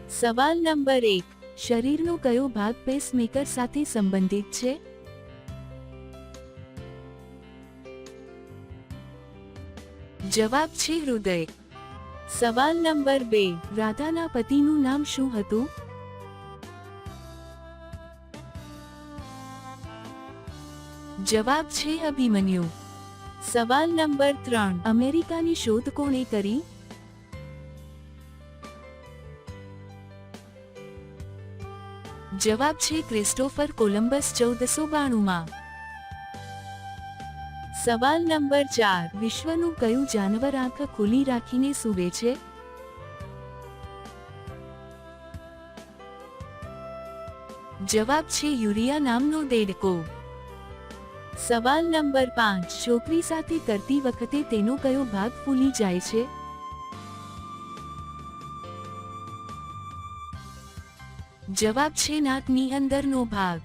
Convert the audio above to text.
સવાલ નંબર 1, શરીરનો કયો ભાગ પેસમેકર સાથે સંબંધિત છે? જવાબ છે હૃદય. સવાલ નંબર 2, રાધાના પતિનું નામ શું હતું? જવાબ છે અભિમન્યુ. સવાલ નંબર 3, અમેરિકાની શોધ કોણે કરી? જવાબ છે ક્રિસ્ટોફર કોલંબસ 1492માં. સવાલ નંબર 4, વિશ્વનું કયું જાનવર આંખ ખુલ્લી રાખીને સૂવે છે? જવાબ છે યુરિયા નામનો દેડકો. સવાલ નંબર 5, છોકરી સાથે કરતી વખતે તેનો કયો ભાગ ફૂલી જાય છે? જવાબ છે નાકની અંદરનો ભાગ.